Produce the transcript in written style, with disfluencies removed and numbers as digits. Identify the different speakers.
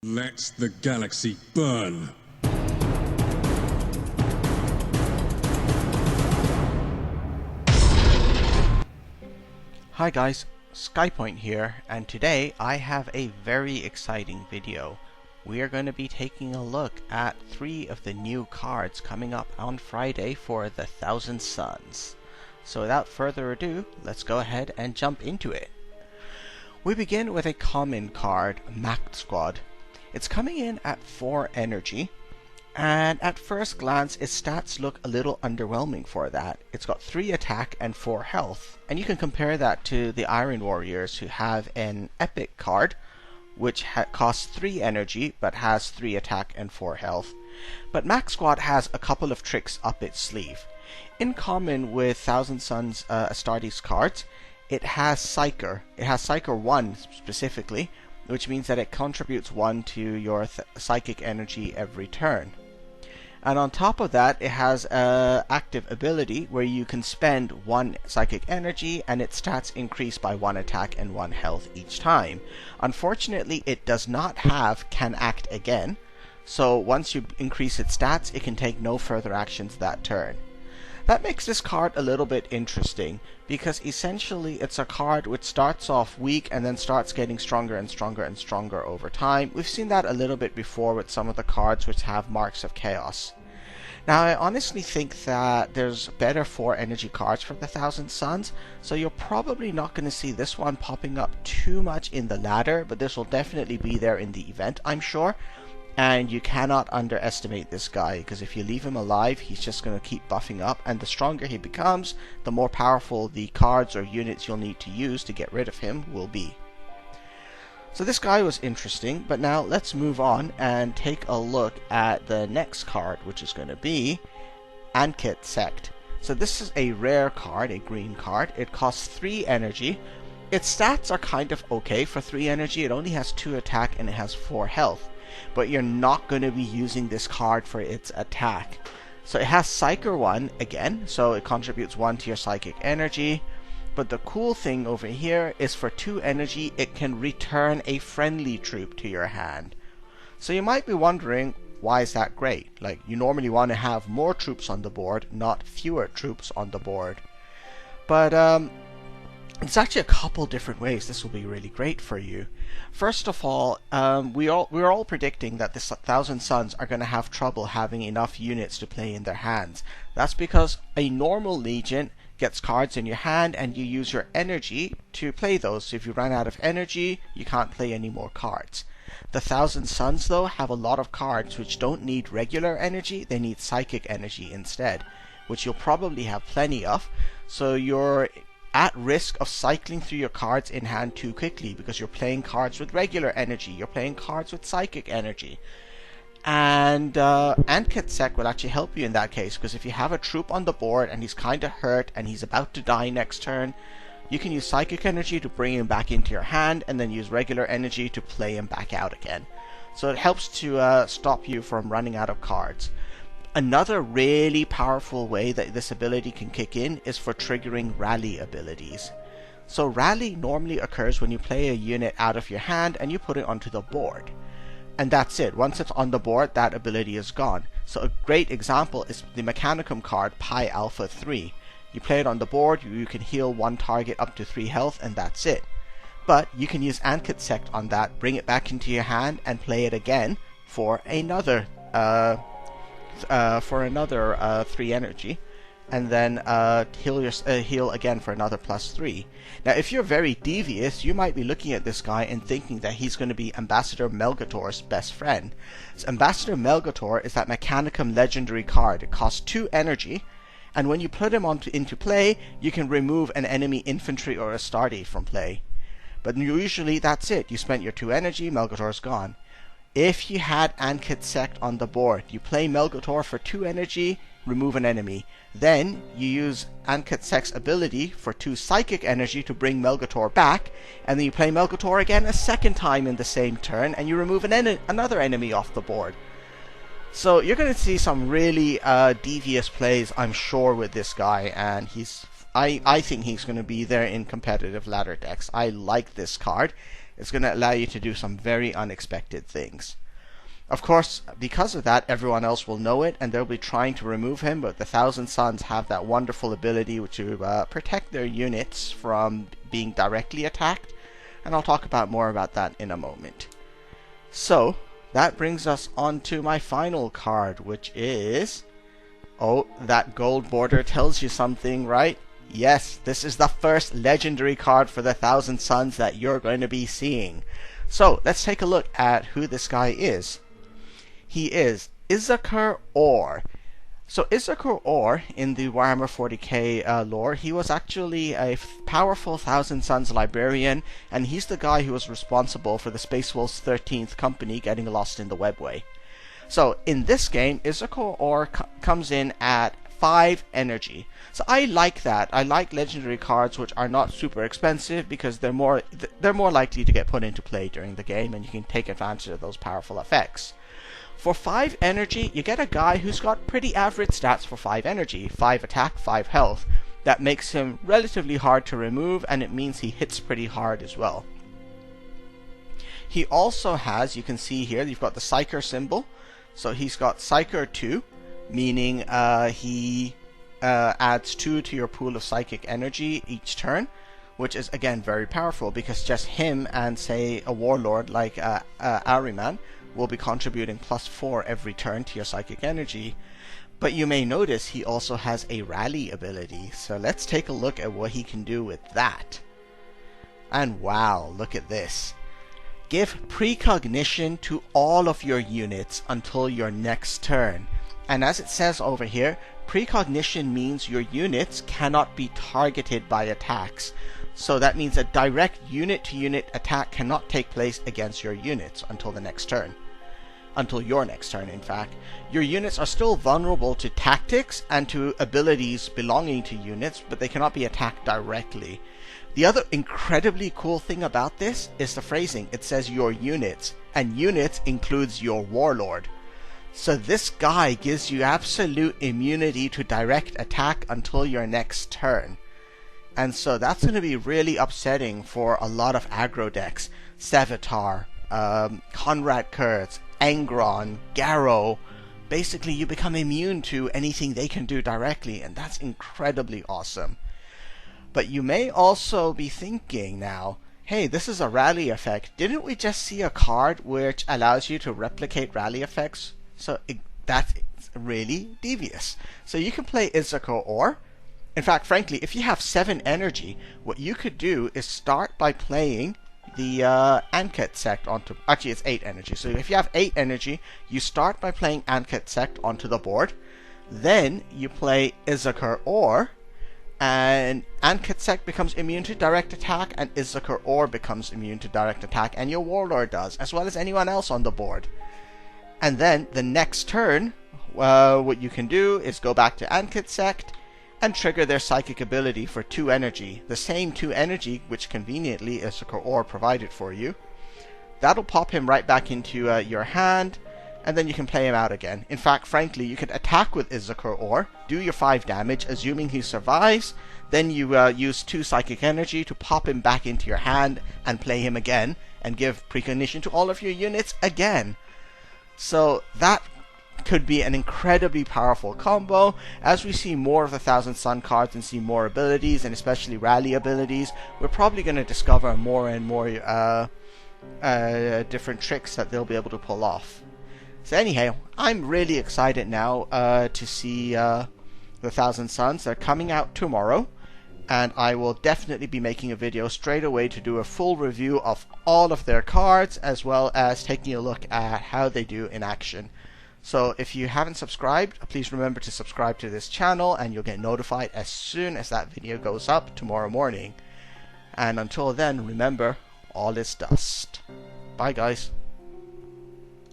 Speaker 1: Let the galaxy burn.
Speaker 2: Hi guys, SkyPoint here, and today I have a very exciting video. We are going to be taking a look at 3 of the new cards coming up on Friday for the Thousand Suns. So without further ado, let's go ahead and jump into it. We begin with a common card, Mac Squad. It's coming in at 4 energy, and at first glance its stats look a little underwhelming for that. It's got 3 attack and 4 health, and you can compare that to the Iron Warriors, who have an epic card which costs 3 energy but has 3 attack and 4 health. But Mac Squad has a couple of tricks up its sleeve. In common with Thousand Suns Astartes cards, it has Psyker. It has Psyker 1 specifically, which means that it contributes 1 to your psychic energy every turn. And on top of that, it has an active ability where you can spend 1 psychic energy and its stats increase by 1 attack and 1 health each time. Unfortunately, it does not have Can Act Again, so once you increase its stats, it can take no further actions that turn. That makes this card a little bit interesting, because essentially it's a card which starts off weak and then starts getting stronger and stronger and stronger over time. We've seen that a little bit before with some of the cards which have Marks of Chaos. Now, I honestly think that there's better 4 energy cards for the Thousand Suns, so you're probably not going to see this one popping up too much in the ladder, but this will definitely be there in the event, I'm sure. And you cannot underestimate this guy, because if you leave him alive, he's just going to keep buffing up, and the stronger he becomes, the more powerful the cards or units you'll need to use to get rid of him will be. So this guy was interesting, but now let's move on and take a look at the next card, which is going to be Acar Sect. So this is a rare card, a green card. It costs 3 energy. Its stats are kind of okay for 3 energy. It only has 2 attack and it has 4 health. But you're not going to be using this card for its attack. So it has Psyker 1 again, so it contributes 1 to your psychic energy. But the cool thing over here is for 2 energy, it can return a friendly troop to your hand. So you might be wondering, why is that great? Like, you normally want to have more troops on the board, not fewer troops on the board. But it's actually a couple different ways this will be really great for you. First of all, we're all predicting that the Thousand Suns are going to have trouble having enough units to play in their hands. That's because a normal legion gets cards in your hand and you use your energy to play those. So if you run out of energy, you can't play any more cards. The Thousand Suns, though, have a lot of cards which don't need regular energy, they need psychic energy instead, which you'll probably have plenty of. So you're at risk of cycling through your cards in hand too quickly, because you're playing cards with regular energy, you're playing cards with psychic energy. And Acar Sect will actually help you in that case, because if you have a troop on the board and he's kind of hurt and he's about to die next turn, you can use psychic energy to bring him back into your hand and then use regular energy to play him back out again. So it helps to stop you from running out of cards. Another really powerful way that this ability can kick in is for triggering rally abilities. So rally normally occurs when you play a unit out of your hand and you put it onto the board. And that's it. Once it's on the board, that ability is gone. So a great example is the Mechanicum card Pi Alpha 3. You play it on the board, you can heal 1 target up to 3 health, and that's it. But you can use Acar Sect on that, bring it back into your hand, and play it again for another 3 energy, and then heal again for another +3. Now, if you're very devious, you might be looking at this guy and thinking that he's going to be Ambassador Melgator's best friend. So Ambassador Melgator is that Mechanicum legendary card. It costs 2 energy, and when you put him into play, you can remove an enemy infantry or Astarte from play. But usually that's it. You spent your 2 energy, Melgator's gone. If you had Acar Sect on the board, you play Melgator for 2 energy, remove an enemy. Then you use Acar Sect's ability for 2 psychic energy to bring Melgator back, and then you play Melgator again a second time in the same turn, and you remove another enemy off the board. So you're going to see some really devious plays, I'm sure, with this guy, and I think he's going to be there in competitive ladder decks. I like this card. it's going to allow you to do some very unexpected things. Of course, because of that, everyone else will know it, and they'll be trying to remove him, but the Thousand Suns have that wonderful ability to protect their units from being directly attacked, and I'll talk more about that in a moment. So, that brings us on to my final card, which is... Oh, that gold border tells you something, right? Yes, this is the first legendary card for the Thousand Suns that you're going to be seeing. So, let's take a look at who this guy is. He is Acar Or. So Acar Or, in the Warhammer 40k lore, he was actually a powerful Thousand Suns librarian, and he's the guy who was responsible for the Space Wolves 13th Company getting lost in the webway. So in this game, Acar Or comes in at 5 energy. So I like that. I like legendary cards which are not super expensive because they're more likely to get put into play during the game, and you can take advantage of those powerful effects. For 5 energy, you get a guy who's got pretty average stats for 5 energy. 5 attack, 5 health. That makes him relatively hard to remove, and it means he hits pretty hard as well. He also has, you can see here, you've got the Psyker symbol. So he's got Psyker 2, meaning he adds 2 to your pool of psychic energy each turn, which is again very powerful because just him and, say, a warlord like Ahriman will be contributing +4 every turn to your psychic energy. But you may notice he also has a rally ability, so let's take a look at what he can do with that. And wow, look at this. Give precognition to all of your units until your next turn. And as it says over here, precognition means your units cannot be targeted by attacks. So that means a direct unit-to-unit attack cannot take place against your units until the next turn. Until your next turn, in fact. Your units are still vulnerable to tactics and to abilities belonging to units, but they cannot be attacked directly. The other incredibly cool thing about this is the phrasing. It says your units, and units includes your warlord. So this guy gives you absolute immunity to direct attack until your next turn. And so that's going to be really upsetting for a lot of aggro decks. Sevatar, Conrad Kurtz, Angron, Garrow. Basically, you become immune to anything they can do directly, and that's incredibly awesome. But you may also be thinking now, hey, this is a rally effect. Didn't we just see a card which allows you to replicate rally effects? So that's really devious. So you can play Acar Or. In fact, frankly, if you have 7 energy, what you could do is start by playing the Ankhet Sect onto... Actually, it's 8 energy. So if you have 8 energy, you start by playing Ankhet Sect onto the board. Then you play Acar Or, and Ankhet Sect becomes immune to direct attack, and Acar Or becomes immune to direct attack, and your Warlord does, as well as anyone else on the board. And then the next turn, what you can do is go back to Ankhet Sect and trigger their psychic ability for 2 energy. The same 2 energy which conveniently Acar Or provided for you. That'll pop him right back into your hand, and then you can play him out again. In fact, frankly, you could attack with Acar Or, do your 5 damage, assuming he survives, then you use 2 psychic energy to pop him back into your hand and play him again, and give precognition to all of your units again. So that could be an incredibly powerful combo. As we see more of the Thousand Sun cards and see more abilities, and especially rally abilities, we're probably going to discover more and more different tricks that they'll be able to pull off. So anyhow, I'm really excited now to see the Thousand Suns. They're coming out tomorrow, and I will definitely be making a video straight away to do a full review of all of their cards, as well as taking a look at how they do in action. So if you haven't subscribed, please remember to subscribe to this channel, and you'll get notified as soon as that video goes up tomorrow morning. And until then, remember, all is dust. Bye guys.